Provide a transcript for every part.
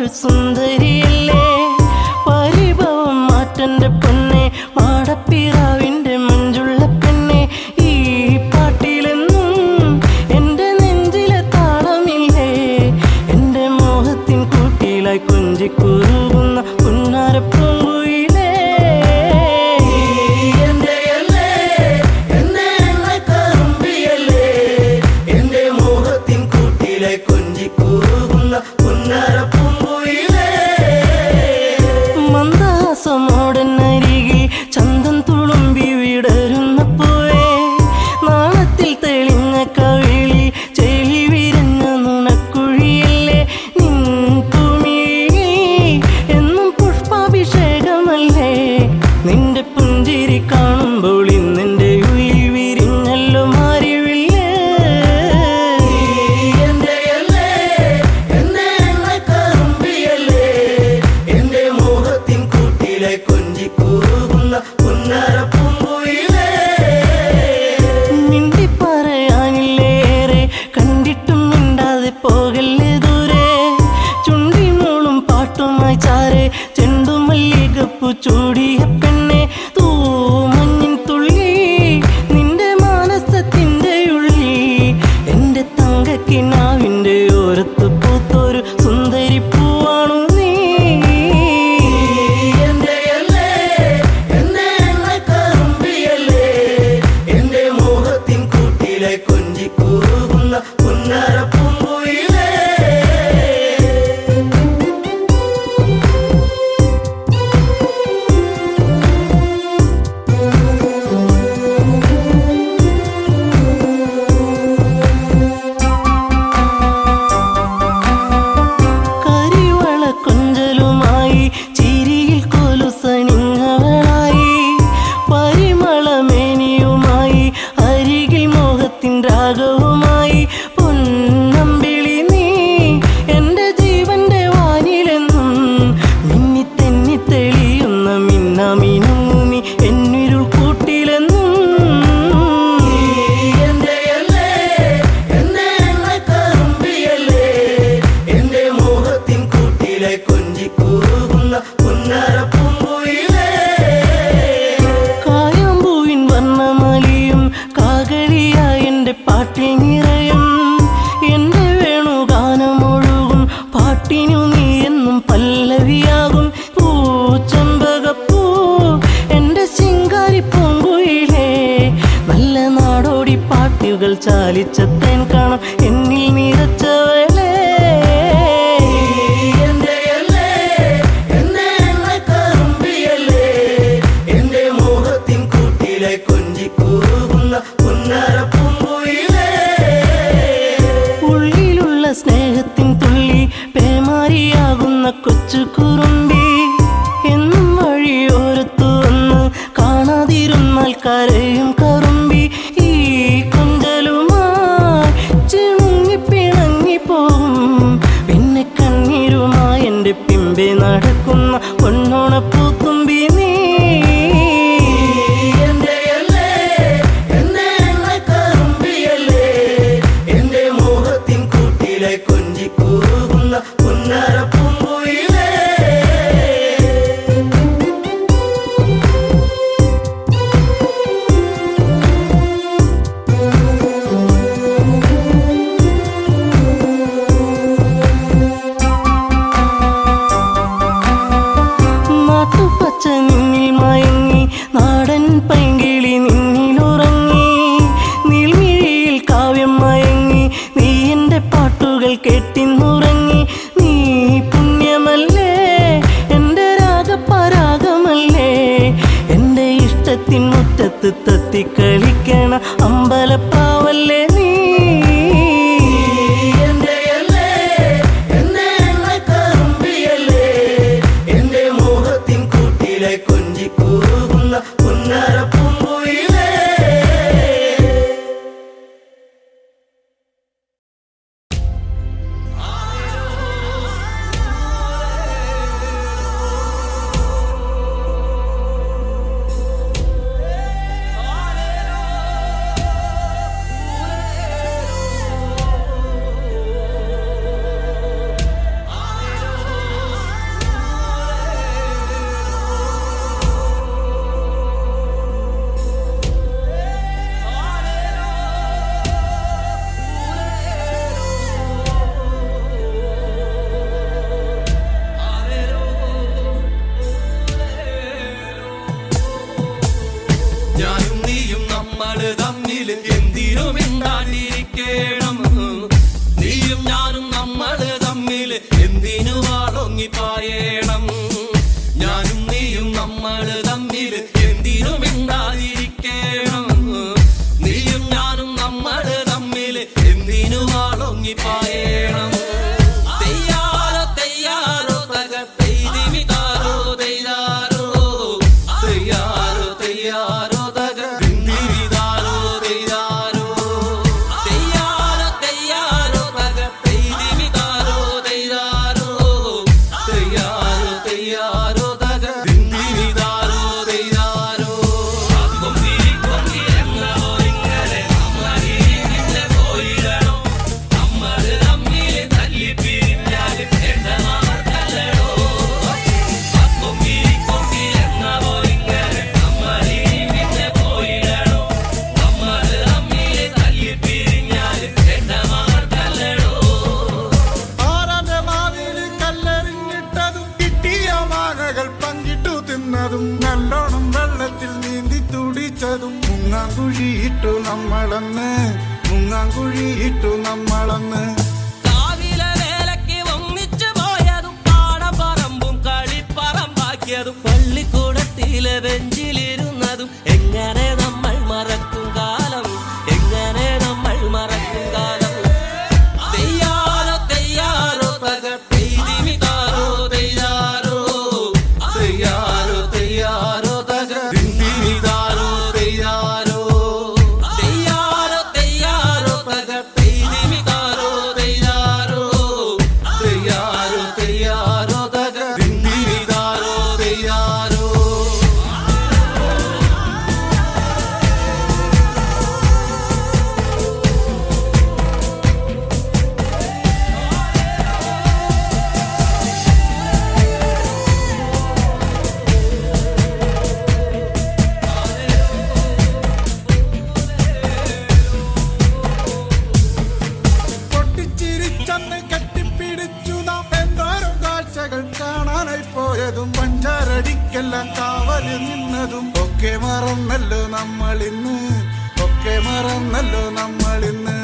പാട്ടൊരു സുന്ദരിയല്ലേ പരിഭവം മാറ്റന്റെ പൊന്നെ മാടപ്പിറാവിന്റെ മഞ്ചുള്ള പെണ്ണെ ഈ പാട്ടിലെന്നും എന്റെ നെഞ്ചിലെ താളമില്ലേ എന്റെ മോഹത്തിൻ കൂട്ടിലായി കൊഞ്ചിക്കുറുകുന്ന പുന്നാരപ്പൂങ്കുയിലേ മന്ദാസമോടനരികിൽ ചന്തം തുളുമ്പി വിടരുന്ന പൂവേ നാളത്തിൽ തെളിഞ്ഞ കവിളി ചെളി വിരഞ്ഞ നുണക്കുഴിയല്ലേ നിൻ ഭൂമിയിൽ എന്നും പുഷ്പാഭിഷേകമല്ലേ നിന്റെ പുഞ്ചിരി കാണുമ്പോൾ ഇന്നെന്റെ ഉയിൽ വിരിഞ്ഞല്ലോ മാറിവില്ലേ മിണ്ടി പറയാനില്ലേറെ കണ്ടിട്ടും മിണ്ടാതെ പോകല്ലേ ദൂരെ ചുണ്ടിനോളും പാട്ടുമായി ചാരെ ചെണ്ടുമല്ലികപ്പു ചൂടിയ പെണ്ണെ തൂ മഞ്ഞിൻ തുള്ളി നിന്റെ മാനസത്തിന്റെ ഉള്ളി എന്റെ തങ്കക്കിനാവിന്റെ ഓരത്ത് പൂത്തൊരു സുന്ദരി പൂവാണു നീ കരിവള കൊഞ്ചലുമായി ചിരിയിൽ കൊലുസണിഞ്ഞവളായി പരിമളമേനിയുമായി അരികിൽ മോഹത്തിൻ രാഗവുമായി പൊന്നമ്പിളി നീ എന്റെ ജീവന്റെ വാനിലെന്നും മിന്നി തെന്നി തെളിയുന്ന മിന്നാമിനുങ്ങു നീ എന്നിരുൾ കൂട്ടിലെന്നും കായാമ്പൂവിൻ വർണ്ണമലിയും കാകളിയായി എന്റെ പാട്ടിൽ നിറയും എന്റെ വേണുഗാനമൊഴുകും പാട്ടിനു നീ എന്നും പല്ലവിയാകും പൂച്ചമ്പകപ്പൂ എന്റെ ശിങ്കാരി പൂങ്കുയിലേ നല്ല നാടോടി പാട്ടുകൾ ചാലിച്ച തേൻ കാണാം എന്നിൽ നിറച്ചവളേ ഉള്ളിലുള്ള സ്നേഹത്തിൻ തുള്ളി പേമാരിയാകുന്ന കൊച്ചു കുറുമ്പി എന്നും വഴിയോരത്തു വന്ന് കാണാതിരുന്നാൽ കരയും കറുമ്പി ഈ കൊഞ്ചലുമായി ചിണുങ്ങി പിണങ്ങിപ്പോകും പിന്നെ കണ്ണീരുമായി എന്റെ പിമ്പെ നടക്കുന്ന പൊന്നോണപ്പൂത്തുമ്പി നീ നാട്ടുപച്ച നിന്നിൽ മയങ്ങി നാടൻ പൈങ്കിളി നിന്നിലുറങ്ങി നീൽമിഴിയിൽ കാവ്യം മയങ്ങി നീ എന്റെ പാട്ടുകൾ കേട്ടിന്നുറങ്ങി നീ പുണ്യമല്ലേ എന്റെ രാഗപരാഗമല്ലേ എന്റെ ഇഷ്ടത്തിൻ മുറ്റത്ത് തത്തിക്കളിക്കണ അമ്പലപ്പാവല്ലേ നീ Hallelujah. പായണം. ഞാനും നീയും നമ്മള് തമ്മിൽ എന്തിനും മിണ്ടാതിരിക്കണം. നീയും ഞാനും നമ്മള് തമ്മിൽ എന്തിനും ആളൊങ്ങി പായണം. തെയ്യാറോ തെയ്യാറോ തകർത്തെയ്തിമിതാരോ തെയ്യാറോ തെയ്യാറോ തെയ്യാറോ തകർത്തിമിതാരോ തെയ്യാറോ തെയ്യാറോ തെയ്യാറോ തകർത്തെയ്തിമിതാരോ തെയ്യാറോ തെയ്യാറോ തെയ്യാറോ തകർത്തിമിതാരോ തെയ്യാറോ. കൊമ്പി കൊമ്പി എന്നോ ഇങ്ങനെ നമ്മളിങ്ങനെ പോയിടണോ. നമ്മള് തമ്മിൽ തല്ലി പിരിഞ്ഞാൽ എണ്ണമാർക്കല്ലടോ. കൊമ്പി കൊമ്പി എന്നോ ഇങ്ങനെ നമ്മളിങ്ങനെ പോയിടണോ. നമ്മള് തമ്മിൽ തല്ലി പിരിഞ്ഞാൽ എണ്ണമാർക്കല്ലടോ. ആരാന്റെ മാവില് കല്ലെറിഞ്ഞിട്ടതും കിട്ടിയ മാങ്ങകൾ പങ്കിട്ടു തിന്നതും നല്ലോണം വെള്ളത്തിൽ നീന്തി തുടിച്ചതും മുങ്ങാങ്കുഴിയിട്ടു നമ്മളന്ന് മുങ്ങാങ്കുഴിയിട്ടു നമ്മളന്ന്. കാവിലെ വേലയ്ക്ക് ഒന്നിച്ചു പോയതും പാടപ്പറമ്പും കളിപ്പറമ്പാക്കിയതും പള്ളിക്കൂടത്തിലെ ബെഞ്ചിലിരുന്നതും എങ്ങനെ നമ്മൾ മറക്കും കാലം, എങ്ങനെ നമ്മൾ മറക്കും കാലം. തെയ്യാറോ തെയ്യാറോ തകർത്തെയ്തിമിതാരോ തെയ്യാറോ തെയ്യാറോ തെയ്യാറോ തകർത്തിമിതാരോ തെയ്യാറോ തെയ്യാറോ തെയ്യാറോ തകർത്തെയ്തിമിതാരോ തെയ്യാറോ തെയ്യാറോ തെയ്യാറോ തകർത്തിമിതാരോ തെയ്യാറോ. പൊട്ടിച്ചിരിച്ചന്ന് കെട്ടിപ്പിടിച്ചു നാം എന്തോരം കാഴ്ചകൾ കാണാനായി പോയതും പഞ്ചാരടിക്കെല്ലാം കാവല് നിന്നതും ഒക്കെ മറന്നല്ലോ നമ്മളിന്ന് ഒക്കെ മറന്നല്ലോ നമ്മളിന്ന്.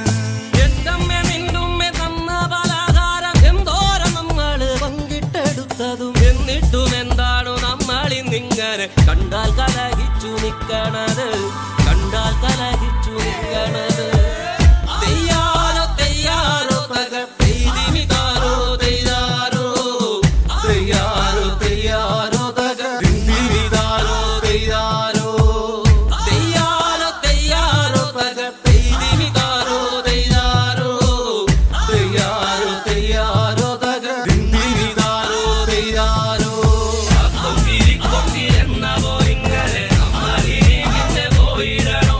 എന്തമ്മേ നിന്നുമ്മേ തന്ന പലഹാരം എന്തോരം നമ്മള് പങ്കിട്ടെടുത്തതും എന്നിട്ടും എന്താണോ നമ്മളിന്നിങ്ങനെ കണ്ടാൽ കലഹിച്ചു നിക്കണത്, കണ്ടാൽ കലഹിച്ചു നിക്കണത്. തെയ്യാറോ തെയ്യാറോ തകർത്തെയ്തിമിതാരോ തെയ്യാറോ തെയ്യാറോ തെയ്യാറോ തകർത്തിമിതാരോ തെയ്യാറോ തെയ്യാറോ തെയ്യാറോ തകർത്തെയ്തിമിതാരോ തെയ്യാറോ തെയ്യാറോ തെയ്യാറോ തകർത്തിമിതാരോ തെയ്യാറോ. കൊമ്പി കൊമ്പി എന്നോ ഇങ്ങനെ നമ്മളിങ്ങനെ പോയിടണോ.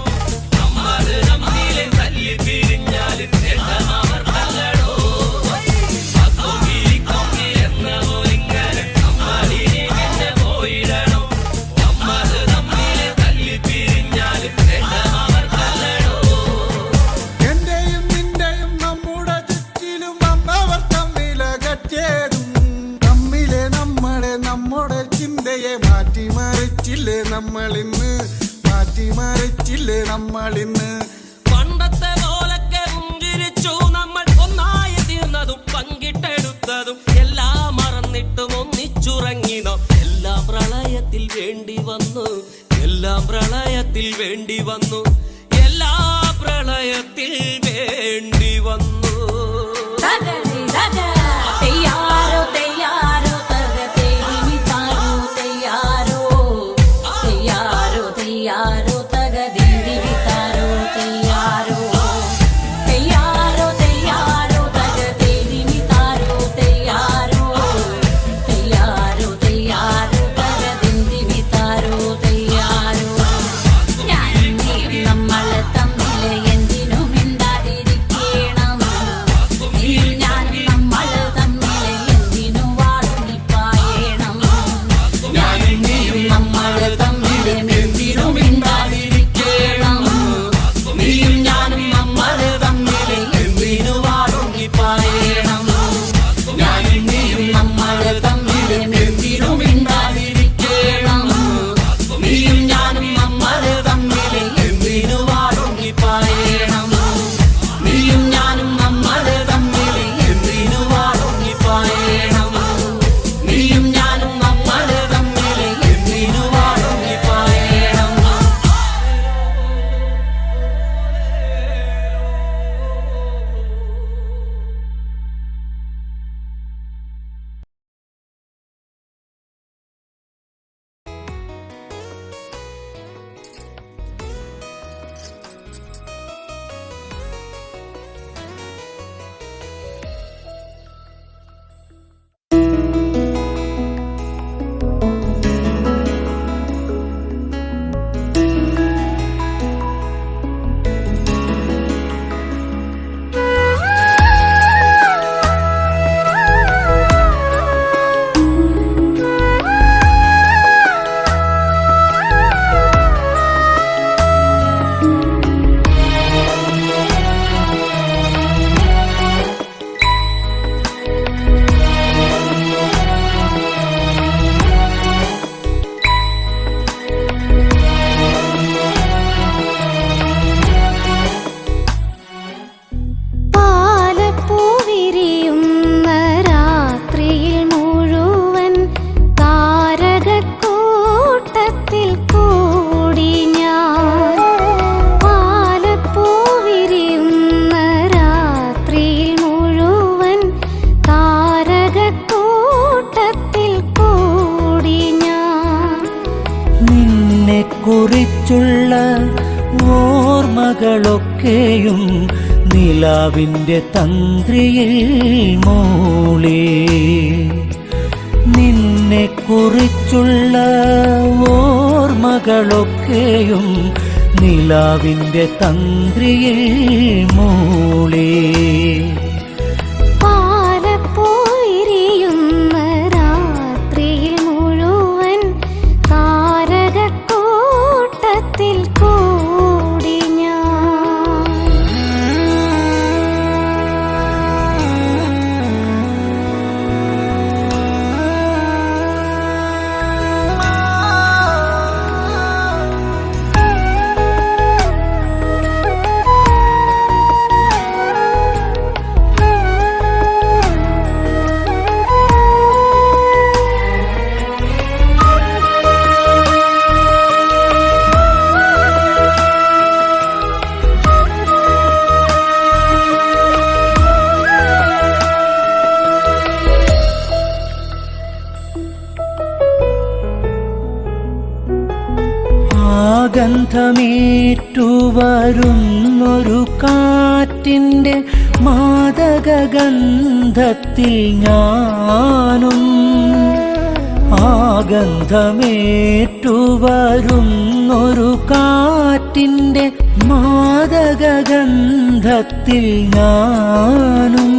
നമ്മള് തമ്മിൽ തല്ലി പിരിഞ്ഞാൽ എണ്ണമാർക്കല്ലടോ. കൊമ്പി കൊമ്പി എന്നോ ഇങ്ങനെ നമ്മളിങ്ങനെ പോയിടണോ. നമ്മള് തമ്മിൽ തല്ലി പിരിഞ്ഞാൽ എണ്ണമാർക്കല്ലടോ. എന്റെയും നിന്റെയും നമ്മുടെ ചുറ്റിലും വന്നവർ തമ്മിലകറ്റേതും തമ്മിലെ നമ്മളെ നമ്മുടെ ചിന്തയെ മാറ്റിമറിച്ചില്ലേ നമ്മളിന്ന് മാറ്റിമറിച്ചില്ലേ നമ്മളിന്ന്. പണ്ടത്തെ പോലൊക്കെ പുഞ്ചിരിച്ചു നമ്മൾ ഒന്നായി തീർന്നതും പങ്കിട്ടെടുത്തതും എല്ലാം മറന്നിട്ടും ഒന്നിച്ചുറങ്ങി നാം. എല്ലാം പ്രളയത്തിൽ വേണ്ടി വന്നു, എല്ലാം പ്രളയത്തിൽ വേണ്ടി വന്നു, എല്ലാ പ്രളയത്തിൽ വേണ്ടി വന്നു. തെയ്യാറോ തെയ്യാറോ തകർത്തെയ്തിമിതാരോ തെയ്യാറോ തെയ്യാറോ തെയ്യാറോ തകർത്തിമിതാരോ തെയ്യാറോ തെയ്യാറോ തെയ്യാറോ തകർത്തെയ്തിമിതാരോ തെയ്യാറോ തെയ്യാറോ തെയ്യാറോ തകർത്തിമിതാരോ തെയ്യാറോ. ഞാനും നീയും കുറിച്ചുള്ള ഓർമ്മകളൊക്കെയും നിലാവിൻ്റെ തന്ത്രിയിൽ മൂളി. നിന്നെ കുറിച്ചുള്ള ഓർമ്മകളൊക്കെയും നിലാവിൻ്റെ തന്ത്രിയിൽ മൂളി. പാലപ്പോയിരിയുന്ന രാത്രിയിൽ മുഴുവൻ താരകക്കൂട്ടത്തിൽ കൂടി ഞാൻ. ഗന്ധമേറ്റുവരുന്നൊരു കാറ്റിൻ്റെ മാദകഗന്ധത്തിൽ ഞാനും. ഗന്ധമേറ്റുവരുന്നൊരു കാറ്റിൻ്റെ മാദകഗന്ധത്തിൽ ഞാനും.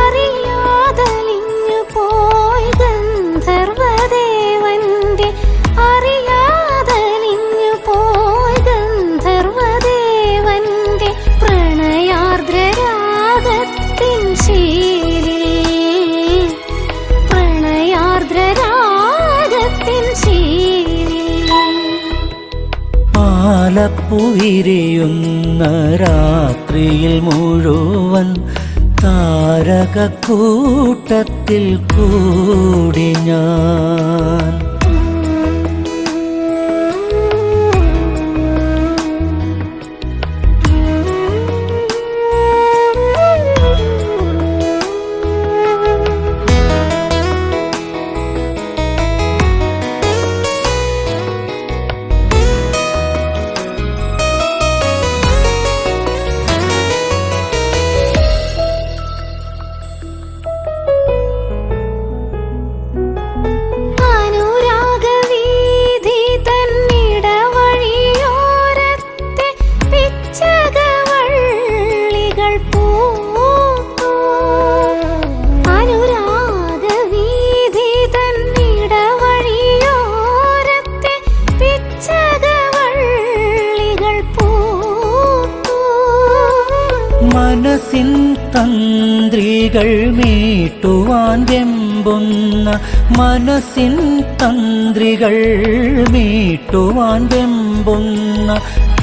അറിയാതലിഞ്ഞു പോയി ഗന്ധർവദേവന്റെ അറിയാതലിഞ്ഞു പോയി ഗന്ധർവദേവന്റെ പ്രണയാർദ്രരാഗത്തിൻ ശീലിൽ പ്രണയാർദ്രരാഗത്തിൻ ശീലിൽ. പാലപ്പുവിരിയുന്ന രാത്രിയിൽ മുഴുവൻ താരകക്കൂട്ടത്തിൽ കൂടി ഞാൻ. അനുരാഗവീഥി തന്നിടവഴിയോരത്തെ പിച്ചകവള്ളികൾ പൂത്തു. അനുരാഗവീഥി തന്നിടവഴിയോരത്തെ പിച്ചകവള്ളികൾ പൂത്തു. മനസ്സിൻ തന്ത്രികൾ മീട്ടുവാൻ വെമ്പുന്ന മനസ്സിൻ തന്ത്രികൾ മീട്ടുവാൻ വെമ്പുന്ന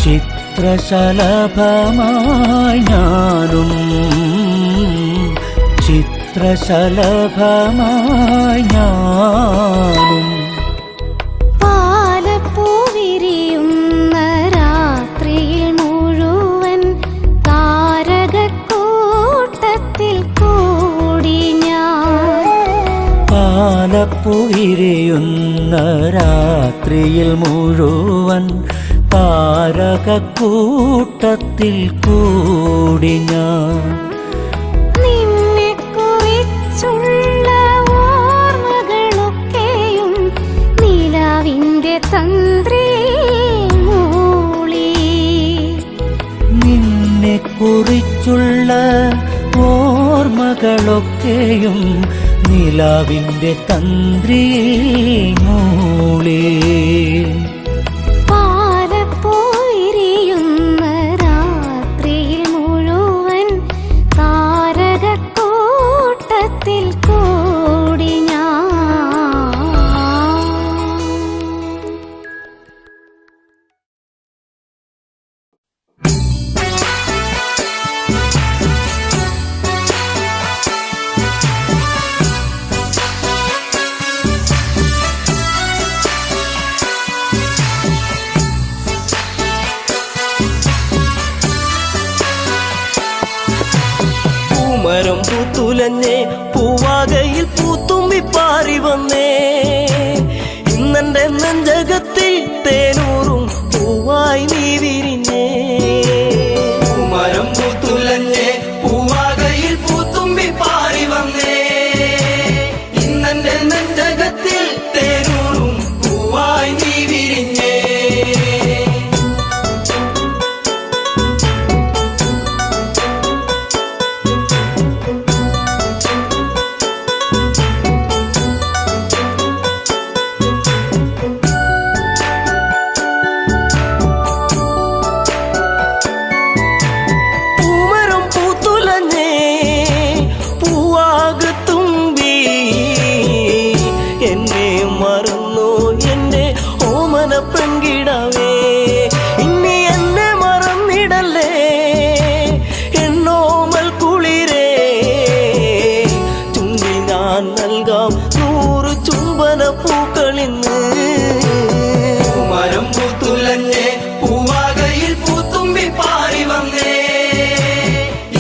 ചിത്രശലഭമായി ഞാനും. ചിത്രശലഭമായി ഞാനും. പാലപ്പൂവിരിയുന്ന രാത്രിയിൽ മുഴുവൻ താരകക്കൂട്ടത്തിൽ കൂടി ഞാൻ. പാലപ്പുവിരിയുന്ന രാത്രിയിൽ മുഴുവൻ താരകക്കൂട്ടത്തിൽ കൂടി ഞാൻ. നിന്നെക്കുറിച്ചുള്ള ഓർമ്മകളൊക്കെയും നിലാവിന്റെ തന്ത്രിയിൽ മൂളി. നിന്നെ കുറിച്ചുള്ള ഓർമ്മകളൊക്കെയും നിലാവിൻ്റെ തന്ത്രിയിൽ മൂളി. പാലപ്പോയിരിയുന്ന രാത്രിയിൽ മുഴുവൻ താരകക്കൂട്ടത്തിൽ കൂടി ഞാൻ. പൂമരം പൂത്തുലഞ്ഞേ പൂവാകയിൽ പൂത്തുമ്പി പാറി വന്നേ. ഇന്നെന്റെ നെഞ്ചകത്തിൽ തേനൂ ഇന്നെന്റെ നെഞ്ചകത്തിൽ തേനൂറും പൂവായി നീ വിരിഞ്ഞേ. പൂമരം പൂത്തുലഞ്ഞേ പൂവാകത്തുമ്പി എന്നെ മറന്നു എൻ്റെ ഓമന പെൺകിടവേ. ഇനി എന്നെ മറന്നിടല്ലേ എന്നോമൽ കുളിരേ. ചുണ്ടിൽ ഞാൻ നൽകാം 100 ചുംബന പൂക്കളിന്ന്. മരം പൂത്തുലഞ്ഞേ പൂവാകയിൽ പൂത്തുമ്പി പാറി വന്നേ.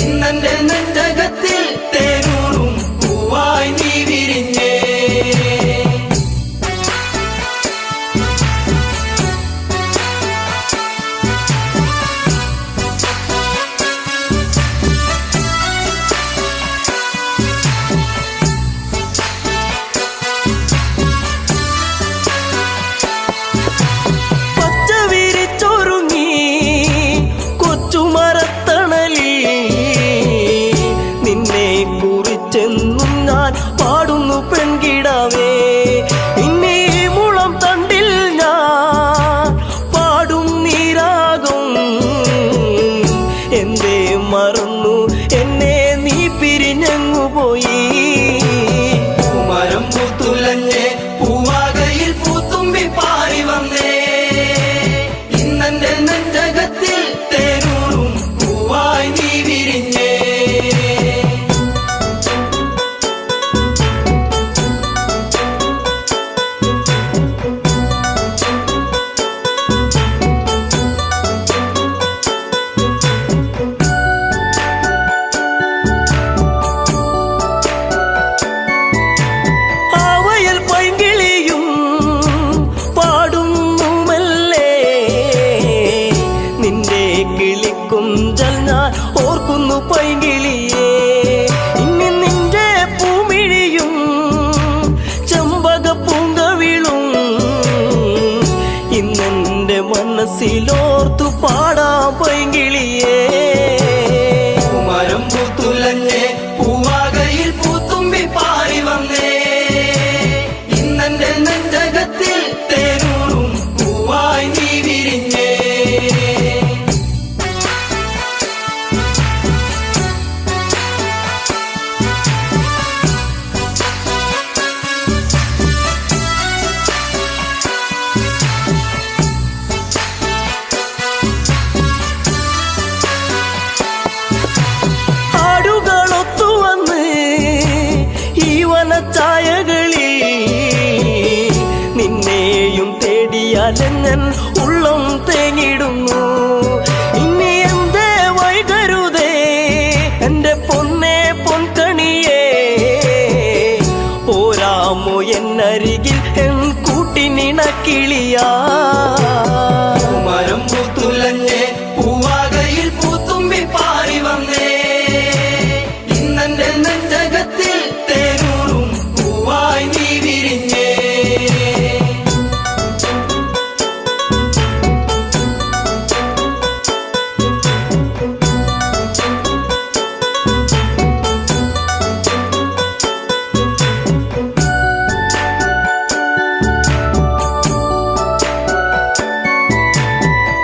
ഇന്നെന്റെ നെഞ്ചകത്തിൽ തേനൂറും പൂവായി നീ വിരിഞ്ഞേ. പച്ച വിരിച്ചൊരുങ്ങി കൊച്ചുമരത്തണലിൽ നിന്നെ കുറിച്ചെന്നും ഞാൻ പാടുന്നു പെൺകിടാവേ. ഇനി ഈ മുളം തണ്ടിൽ ഞാൻ പാടും നീരാകും. എന്തേ മറന്നു എന്നെ നീ പിരിഞ്ഞങ്ങു പോയി. മരം പൂത്തുലഞ്ഞേ പൂവാകയിൽ പൂത്തുമ്പി പാറി വന്നേ. ഇന്നെന്റെ നെഞ്ചകത്തിൽ തേനൂറും പൂവായി നീ വിരിഞ്ഞേ. ആവയൽ പൈങ്കിളിയും പാടുന്നു മെല്ലെ. നിന്റെ കിളിക്കുഞ്ചൽ ഞാൻ ഓർക്കുന്നു പൈങ്കിളിയേ. ഇനി നിന്റെ പൂമിഴിയും ചെമ്പക പൂങ്കവിളും ഇന്നെന്റെ മനസ്സിലോർത്തു പാടാം പൈങ്കിളിയേ. മരം പൂത്തുലഞ്ഞേ പൂവാകയിൽ പൂത്തുമ്പി പാറി വന്നേ. ഇന്നെന്റെ നെഞ്ചകത്തിൽ തേനൂറും പൂവായി നീ വിരിഞ്ഞേ. ആടുകളൊത്തുവന്ന് ഈ വനച്ചായകളിൽ നിന്നെയും തേടിയാലെങ്ങൻ ഉള്ളം തേങ്ങിടുന്നു. ഇനി എന്തേ വൈകരുതേ എൻ്റെ പൊന്നേ പൊൻകണിയേ. പോരാമോ എന്നരികിൽ എൻ കൂട്ടിനിണക്കിളിയാ. മരം പൂത്തുലഞ്ഞേ പൂവാകയിൽ പൂത്തുമ്പി പാറി വന്നേ. ഇന്നെന്റെ നെഞ്ചകത്തിൽ തേനൂറും പൂവായി നീ വിരിഞ്ഞേ.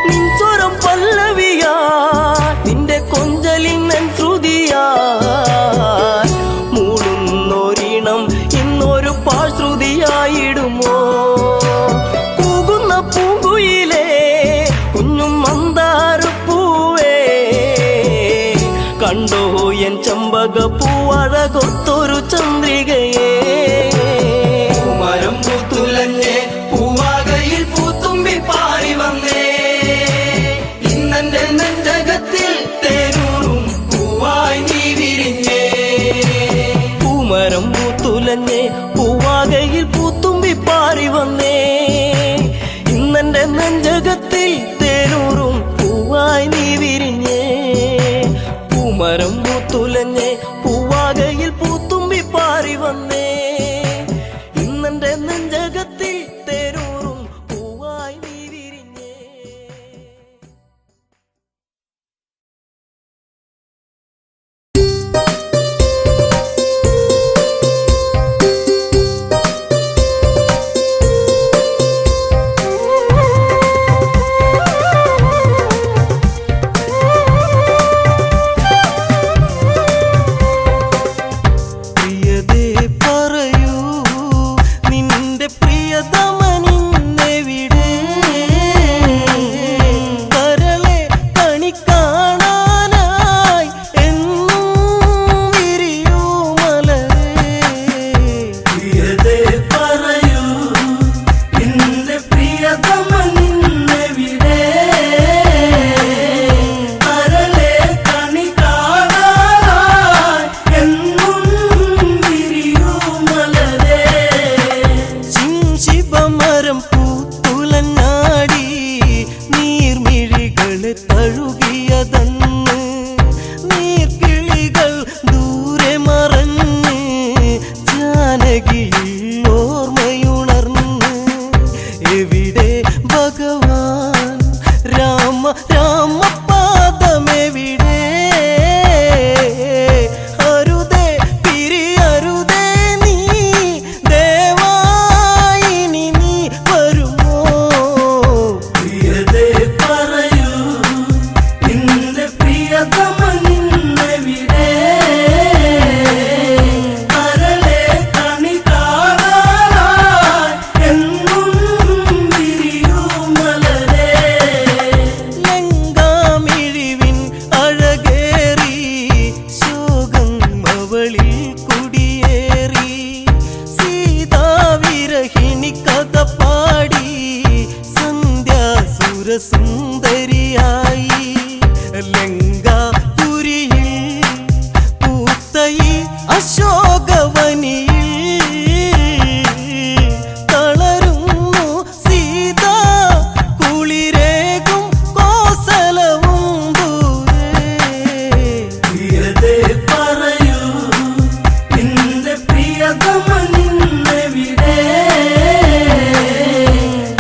നിൻസ്വരം പല്ലവിയാ നിന്റെ കൊഞ്ചലിൻ നൻ ശ്രുതിയാ. മൂളുന്നൊരീണം ഇന്നൊരു പാശ്രുതിയായിടുമോ. കൂകുന്ന പൂങ്കുയിലേ കുഞ്ഞും മന്ദാരപ്പൂവേ. കണ്ടോ എൻ ചെമ്പക പൂവഴകൊത്തൊരു ചന്ദ്രികയേ. മരം പൂത്തുലഞ്ഞേ പൂവാകയിൽ പൂത്തുമ്പി പാറി വന്നേ. ഇന്നെന്റെ നെഞ്ചകത്തിൽ തേനൂറും പൂവായി നീ വിരിഞ്ഞേ. പൂമരം പൂത്തുലഞ്ഞേ പൂവാകയിൽ പൂത്തുമ്പി പാറി വന്നേ. ഇന്നെന്റെ നെഞ്ചകത്തിൽ തേനൂറും പൂവായി നീ വിരിഞ്ഞേ. പൂമരം പൂത്തുലഞ്ഞേ പൂവാകയിൽ പൂത്തുമ്പി പാറി വന്നേ. ഇന്നെന്റെ നെഞ്ചകത്തിൽ തേനൂറും പൂവായി നീ വിരിഞ്ഞേ. പ്രിയതേ പറയൂ നിന്റെ പ്രിയതമനിന്നെവിടെ? കരളെ കണി കാണാനായി എന്നും വിരിയൂ മലരേ. പ്രിയതേ പറയൂ നിന്റെ പ്രിയതമനിന്നെവിടെ? കരളെ കണി കാണാനായി എന്നും വിരിയൂ മലരേ. ശിവമരം പൂത്തുലഞ്ഞാടി നീർമിഴികളെ തഴുകിയതന്ന് നീർക്കിളികൾ ദൂരെ മറഞ്ഞ് ജാനകിയിൽ ഓർമ്മയുണർന്ന് എവിടെ ഭഗവാൻ രാമ രാമപാദമെവിടെ? അരുതേ പിരിയരുതേ നീ ദേവായിനി നീ വരുമോ? പ്രിയതേ പറയൂ നിന്റെ പ്രിയതമനിന്നെവിടെ? കരളെ കണി കാണാനായി എന്നും വിരിയൂ മലരേ. ലങ്കാമിഴിവിൻ അഴകേറി ശോകം അവളിൽ കുടിയേറി സീതാവിരഹിണി കഥ പാടി സന്ധ്യാസുരസുന്ദരിയായി ലങ്കാപുരിയിൽ പൂത്തയി അശോകവനിയിൽ തളരുന്നു സീത കുളിരേകും കോസലവും ദൂരെ. പ്രിയതേ പറയൂ നിന്റെ പ്രിയതമനിന്നെവിടെ?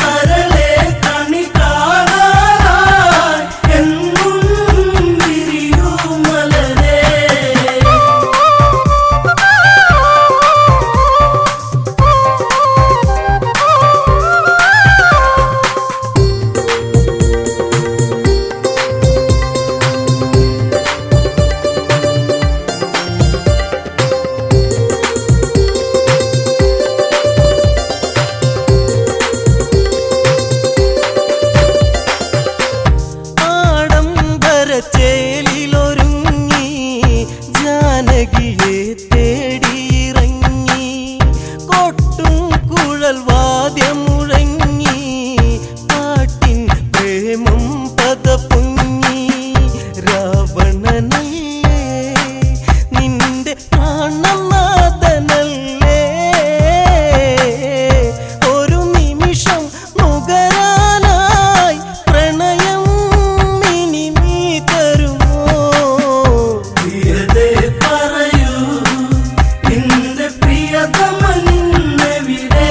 കരളെ കണി കാണാനായി എന്നും വിരിയൂ മലരേ. ആഡംബരച്ചേലിലൊരുങ്ങി ജാനകിയെ തേടിയിറങ്ങി കൊട്ടും കുഴൽ വാദ്യം മുഴങ്ങി പാട്ടിൻ പ്രേമം പദപൊങ്ങി. രാവണനല്ലേ നിന്റെ പ്രാണനാഥനല്ലേ? ഒരു നിമിഷം നുകരാനായി പ്രണയം ഇനി നീ തരുമോ? പ്രിയതേ പറയൂ നിന്റെ പ്രിയതമനിന്നെവിടെ?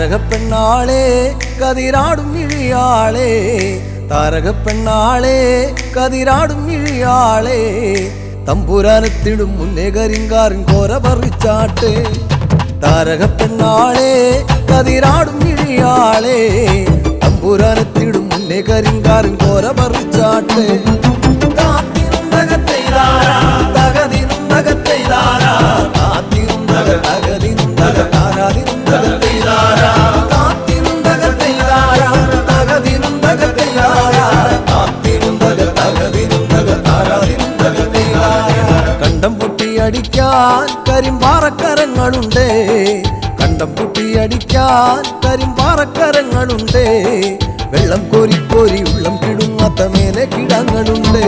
താരകപ്പെണ്ണാളെ കതിരാടും ഇഴിയാളെ താരകപ്പെണ്ണാളെ കതിരാടും ഇഴിയാളെ തമ്പുരാനത്തിടും മുന്നേ കരിങ്കാറിൻ കോര പറിച്ചാട്ടെ താരകപ്പെണ്ണാളെ കതിരാടും ഇഴിയാളെ തമ്പുരാനത്തിടും മുന്നേ കരിങ്കാറിൻ കോര പറിച്ചാട്ടെ കണ്ടം പൊട്ടിയടിക്കാൻ കരിമ്പാറക്കരങ്ങളുണ്ട് കണ്ടം പൊട്ടിയടിക്കാൻ കരിമ്പാറക്കരങ്ങളുണ്ട് വെള്ളം കോരി കോരി ഉള്ളം കിടുങ്ങാത്ത മേലെ കിടങ്ങളുണ്ട്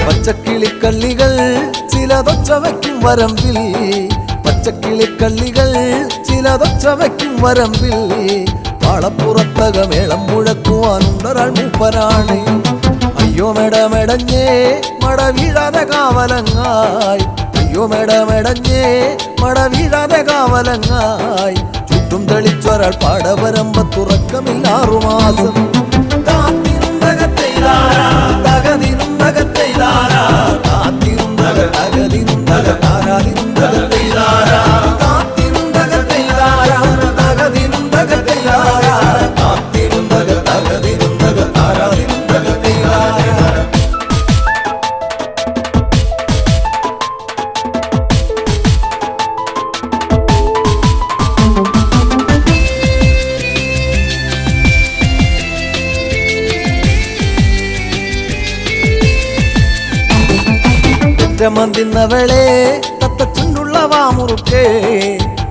പച്ചക്കിളിക്കള്ളികൾ ചിലതൊച്ച വയ്ക്കും വരമ്പിൽ പച്ചക്കിളിക്കള്ളികൾ ചിലതൊച്ച വയ്ക്കും വരമ്പിൽ പാളപ്പുറത്തകമേളം മുഴക്കുവാനുണ്ടൊരാൾ മൂപ്പനാണ് അയ്യോ മെടമെടഞ്ഞേ മട വീഴാതെ കാവലങ്ങായി അയ്യോ മെടമെടഞ്ഞേ മട വീഴാതെ കാവലങ്ങായി ചുറ്റും തെളിച്ചൊരാൾ പാടവരമ്പത്തുറക്കമില്ല 6 മാസം ഒറ്റമന്തിന്നവളെ തത്തച്ചുണ്ടുള്ള വാമുറുക്കേ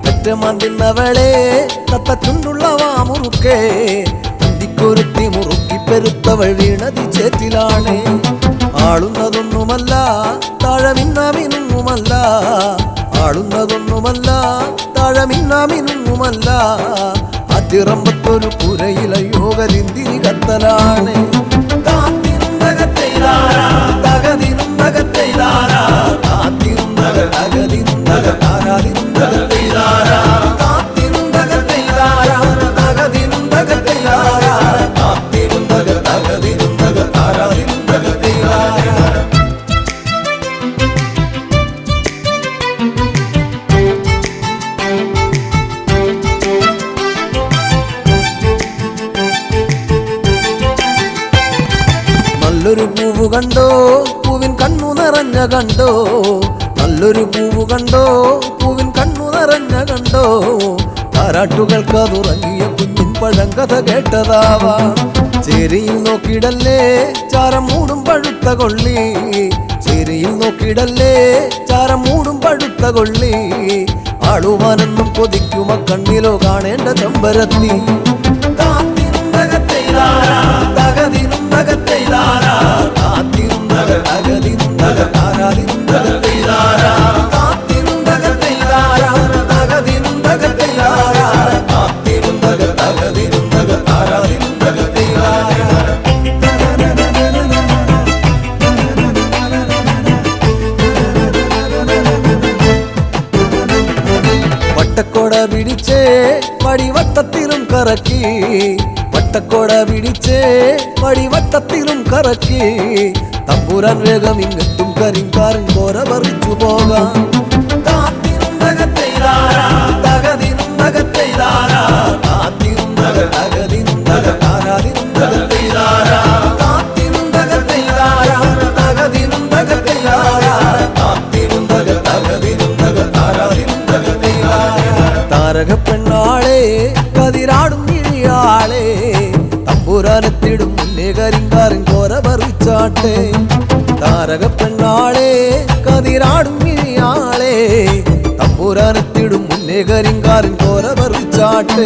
ഒറ്റമന്തിന്നവളെ തത്തച്ചുണ്ടുള്ള വാമുറുക്കേ കുരുത്തി മുറുക്കി പെരുത്തവൾ വീണതി ചേറ്റിലാണ് ആളുന്നതൊന്നുമല്ല താഴമിന്നാമിനുങ്ങുമല്ല ആളുന്നതൊന്നുമല്ല താഴമിന്നാമിനുങ്ങുമല്ല അതിറമ്പത്തൊരു പുരയില യോഗലിന്തിരി കത്തലാണ് നല്ലൊരു പൂവ് കണ്ടോ പൂവിൻ കണ്ണു നിറഞ്ഞ കണ്ടോ നല്ലൊരു പൂവ് കണ്ടോ പൂവിൻ കണ്ണു നിറഞ്ഞ കണ്ടോ താരാട്ടുകൾക്കതുറങ്ങിയ കുഞ്ഞിൻ പഴങ്കഥ കേട്ടതാവാ ചേരിയിൽ നോക്കിടല്ലേ ചാരം മൂടും പഴുത്ത കൊള്ളി ചേരിയിൽ നോക്കിടല്ലേ ചാരം മൂടും പഴുത്ത കൊള്ളി ആളുവാനെന്നും കൊതിക്കുമ കണ്ണിലോ കാണേണ്ട ചെമ്പരത്തി വട്ടക്കോട പിടിച്ചേ വടിവട്ടത്തിലും കറക്കി വട്ടക്കോട പിടിച്ചേ വടിവട്ടത്തിലും കറക്കി തമ്പുരാൻ വേഗം ഇങ്ങെത്തും കരിങ്കാരൻ കോര പറിച്ചു പോകാം താരകപ്പെണ്ണാളെ കതിരാടും ഇഴിയാളെ തമ്പുരാനത്തിടും മുന്നേ കരിങ്കാരൻ കോര പറിച്ചാട്ടെ താരകപ്പെണ്ണാളെ കതിരാടും ഇഴിയാളെ വാഹനത്തിടും മുന്നേ കരിങ്കാരൻ കോര പറിച്ചാട്ടെ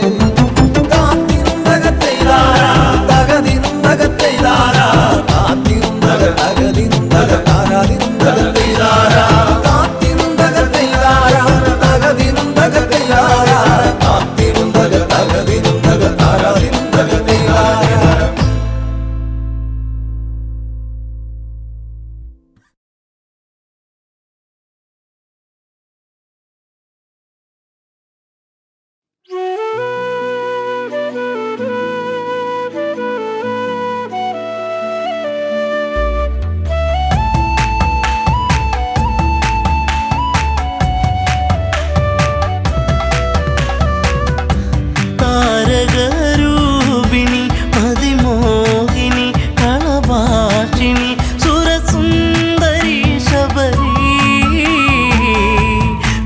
താരകരൂപിണി അതിമോഹിനി കളഭാഷിണി സുരസുന്ദരി ശബരി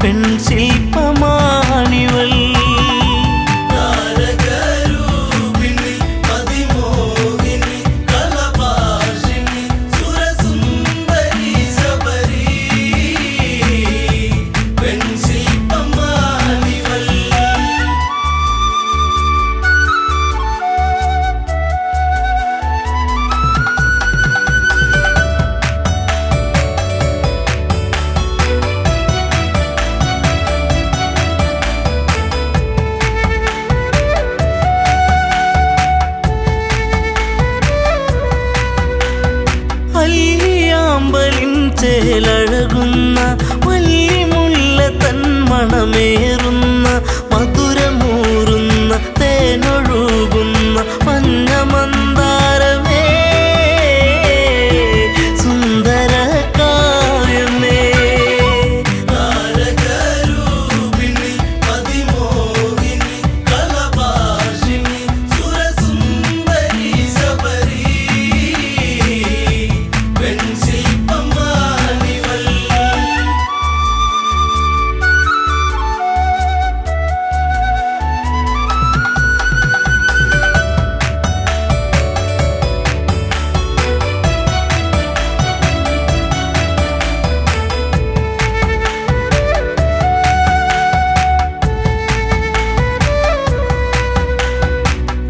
പെൺശില്പമാണിവൾ താരകരൂപിണി അതിമോഹിനി കളഭാഷിണി സുരസുന്ദരി ശബരി പെൺശില്പമാണിവൾ അല്ലിയാമ്പലിൻ ചേലഴകുന്ന വല്ലിമുല്ല തൻ മണമേറുന്ന മധുരമൂറുന്ന തേനൊഴുകുന്ന മഞ്ഞമന്ദാരമേ സുന്ദര കാവ്യമേ താരകരൂപിണി അതിമോഹിനി കളഭാഷിണി സുരസുന്ദരി ശബരി പെൺശില്പമാണിവൾ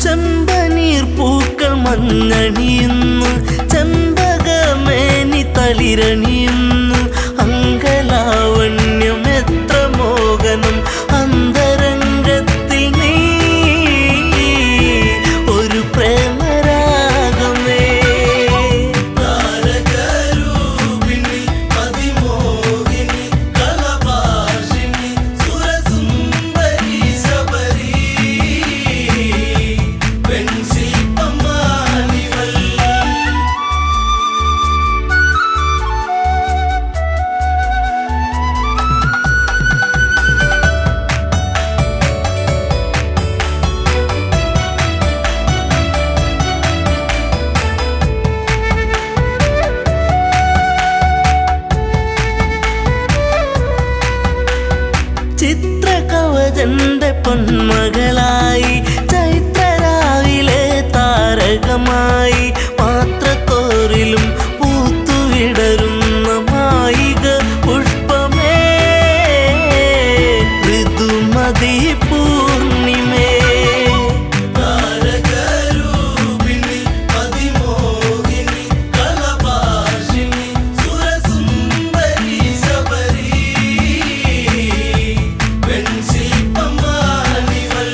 ചെമ്പനീർ പൂക്കൾ മഞ്ഞണിയുന്നു ചെമ്പകമേനി തളിരണിയുന്നു അങ്കലാവണ്യം എത്ര മോഹനം അന്തരംഗത്തിൽ നീ ഒരു പ്രേമരാഗമേ താരകരൂപിണി അതിമോഹിനി കളഭാഷിണി സുരസുന്ദരി ശബരി പെൺശില്പമാണിവൾ ചിത്രകവചന്റെ പൊന്മകളായി ചൈത്രരാവിലെ താരകമായി പാത്രത്തോറിലും പൂത്തുവിടരുന്ന മായിക പുഷ്പമേ ഋതുമതി പൂർണിമേ താരകരൂപിണി അതിമോഹിനി കളഭാഷിണി സുരസുന്ദരി ശബരി പെൺശില്പമാണിവൾ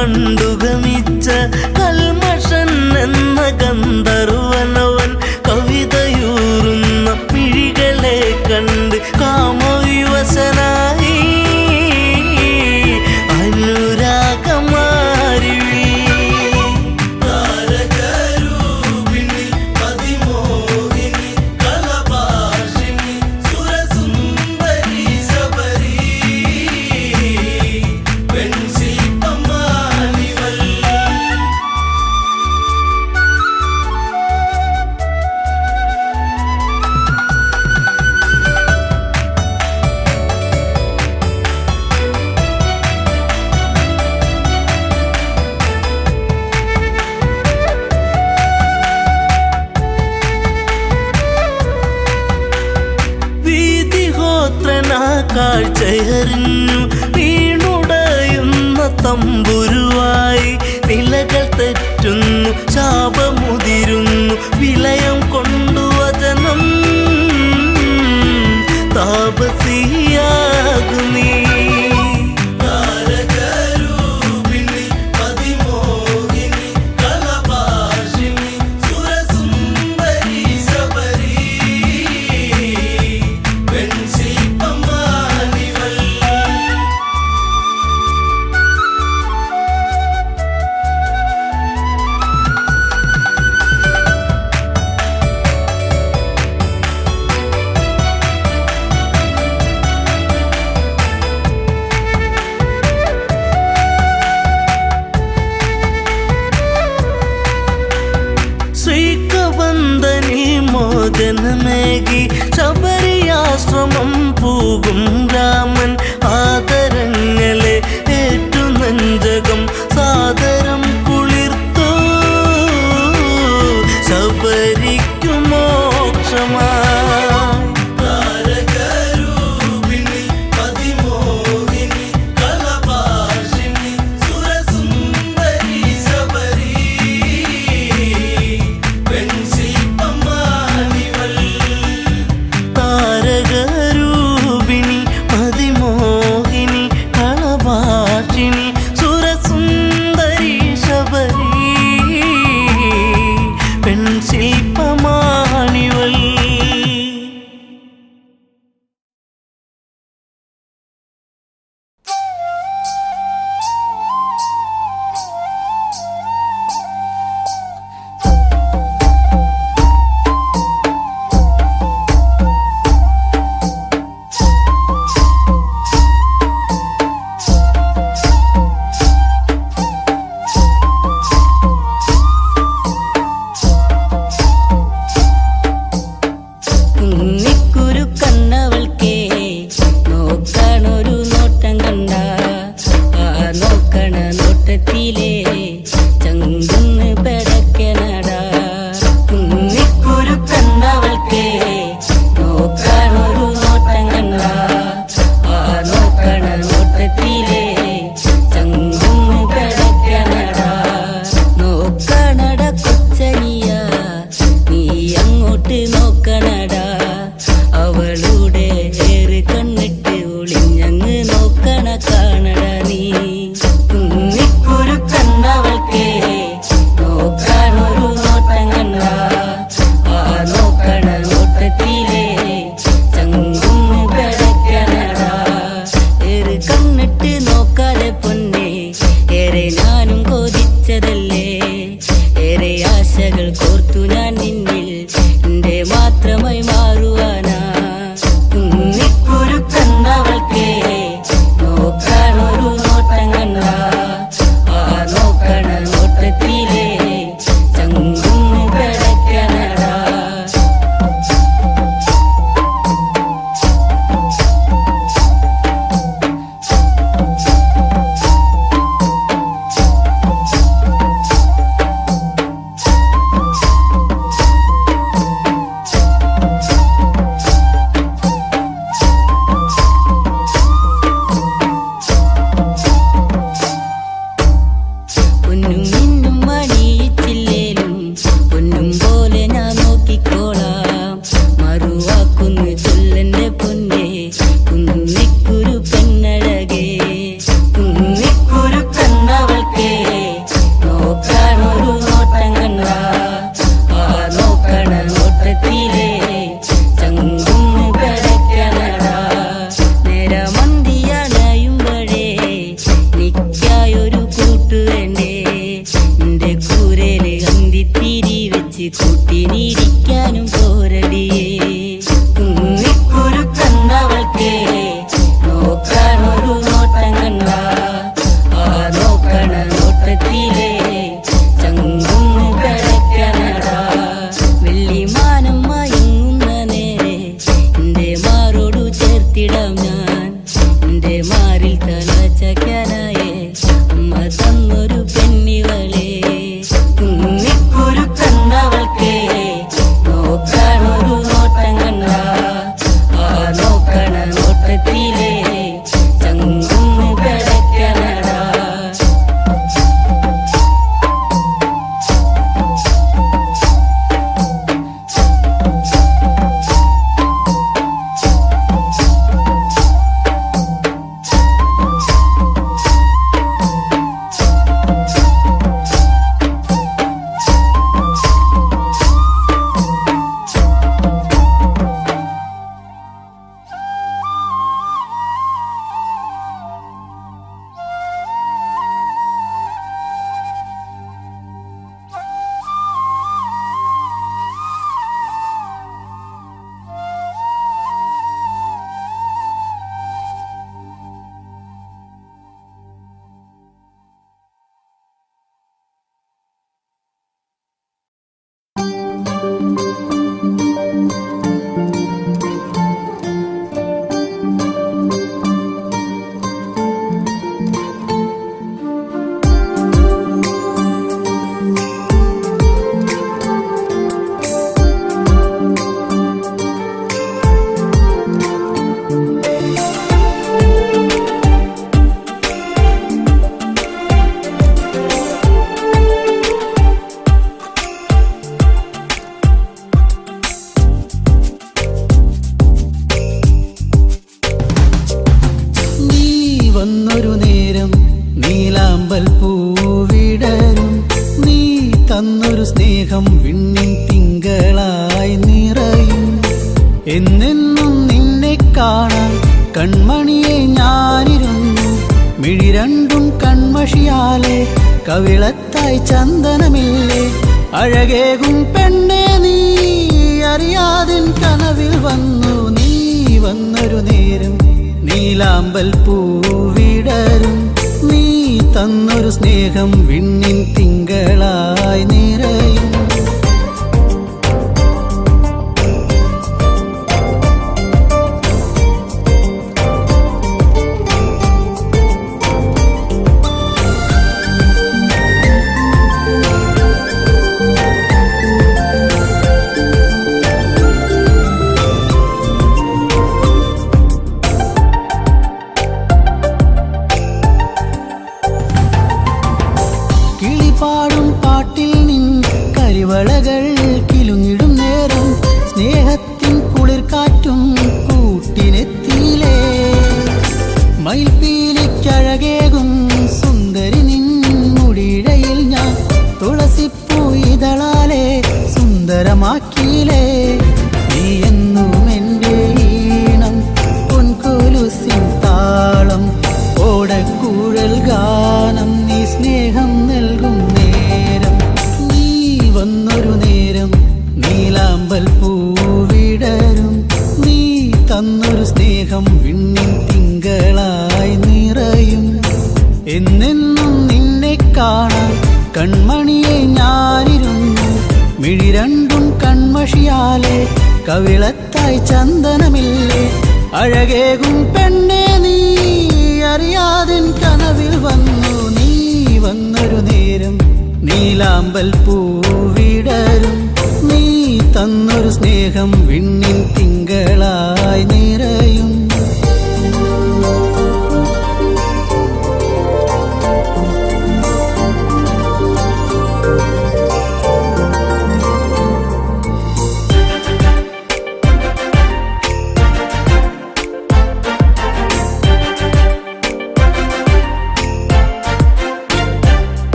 കണ്ടുഗമിച്ച കൽമഷൻ എന്ന ഗന്ധർവനവൻ കവിതയൂറുന്ന മിഴികളെ കണ്ട് കാമവിവശനായി അനുരാഗമാരിവി താരകരൂപിണി പതിമോഹിനി കലഭാഷിണി സുരസുന്ദരി ശബരി പെൺശില്പമാണിവൾ. വീതിഹോത്രനാ കാഴ്ചയറിഞ്ഞു വീണുടയുന്ന തമ്പുരുവായി നിലകൾ തെറ്റുന്നു ശാപമുതിരുന്നു വിലയം കൊണ്ടു വചനം താപസിയാകുന്നീ താരകരൂപിണി പതിമോഹിനി കലഭാഷിണി സുരസുന്ദരി ശബരി പെൺശില്പമാണിവൾ. ശ്രീകബന്ധനിൽ മോചനമേകി ശബരിയാശ്രമം പോകും രാമൻ ആദരങ്ങളെ ഏറ്റു നെഞ്ചകം സാദരം കുളിർത്തു ശബരിക്കു മോക്ഷമായി. താരകരൂപിണി പതിമോഹിനി കലഭാഷിണി സുരസുന്ദരി ശബരി പെൺശില്പമാണിവൾ. താരകരൂപിണി പതിമോഹിനി ചാർത്തിടാം ഞാൻ എൻ്റെ മാറിൽ തല ചക്കാനായേ അമ്മ തന്നൊരു പെണ്ണിവളെ കുന്നിക്കുരു കണ്ണവൾക്കേ നോക്കാനൊരു നോട്ടം കണ്ട ആ നോക്കണ നോട്ടത്തിലേ ചങ്കുന്ന് കിടക്കണടാ വന്നൊരു നേരം നീലാമ്പൽ പൂവിടരും നീ തന്നൊരു സ്നേഹം വിണ്ണിൻ തിങ്കളായി നിറയും എന്നെന്നും നിന്നെ കാണാൻ കൺമണിയെ ഞാനിരുന്നു മിഴി രണ്ടും കൺമഷിയാലെ കവിളത്തായി ചന്ദനമില്ലേ അഴകേകും പെണ്ണെ നീ അറിയാതിൻ കനവിൽ വന്നു നീ വന്നൊരു നേരം നീലാമ്പൽ പൂവിടരും നീ തന്നൊരു സ്നേഹം വിണ്ണിൻ തിങ്കളായി നിറയും പാടും പാട്ടിൽ നിൻ കരിവളകൾ കിലുങ്ങിടും നേരം സ്നേഹത്തിൻ കുളിർ കാറ്റും കൂട്ടിനെത്തിയിലേ മയിൽപ്പീലിക്കഴകേകും സുന്ദരി നിൻ മുടിയിഴയിൽ ഞാൻ തുളസിപ്പൂ ഇതളാലെ സുന്ദരമാക്കിയിലേ നീ എന്നും എൻ്റെ ഈണം പൊൻകൊലുസിൻ താളം ഓടക്കൂഴൽ ഗാനം നീ സ്നേഹം നൽകും നേരം നീ വന്നൊരു നേരം നീലാമ്പൽ പൂവിടരും നീ തന്നൊരു സ്നേഹം വിണ്ണിൻ തിങ്കളായി നിറയും എന്നെന്നും നിന്നെ കാണാൻ കൺമണിയെ ഞാനിരുന്നു മിഴി രണ്ടും കൺമഷിയാലെ കവിളത്തായി ചന്ദനമില്ലേ അഴകേകും പെണ്ണെ നീ അറിയാതിൻ കനവിൽ വന്നു നീ വന്നൊരു നേരം നീലാമ്പൽ പൂവിടരും നീ തന്നൊരു സ്നേഹം വിണ്ണിൻ തിങ്കളായി നിറയും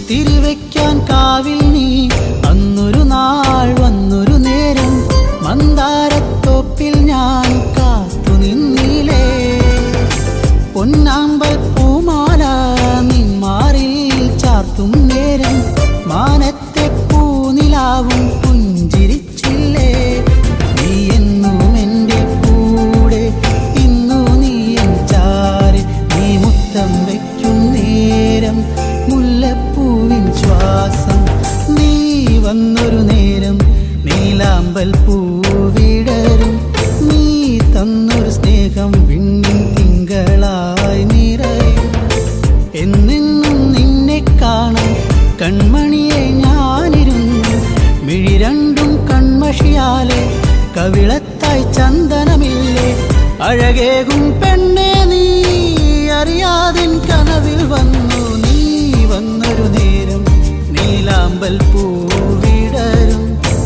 തിരിവെക്കാൻ കാവിൽ നീ അന്നൊരു നാൾ വന്നൊരു നേരം മന്ദാരത്തോപ്പിൽ ഞാൻ കാത്തു നിന്നിലേ പൊന്നാമ്പൽ പൂമാല നിന്മാറിൽ ചാർത്തും നേരം മാനത്തെ പൂനിലാവും പുഞ്ചിരിച്ചില്ലേ നീ എന്നും എൻ്റെ കൂടെ ഇന്നു നീ എൻ ചാരി നീ മുത്തം വയ്ക്കും നേരം മുല്ലപ്പൂവിൻ ശ്വാസം നീ വന്നൊരു നേരം നീലാമ്പൽ പൂവിടരും നീ തന്നൊരു സ്നേഹം വിണ്ണിൻ തിങ്കളായി നിറയും എന്നെന്നും നിന്നെ കാണാൻ കൺമണിയെ ഞാനിരുന്നു മിഴി രണ്ടും കൺമഷിയാലെ കവിളത്തായി ചന്ദനമില്ലേ അഴകേകും പെണ്ണെ നീ അറിയാതിൻ കനവിൽ വന്നു നീ വന്നൊരു നേരം നീലാമ്പൽ പൂവിടരും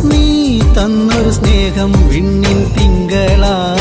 നീ തന്നൊരു സ്നേഹം വിണ്ണിൻ തിങ്കളായി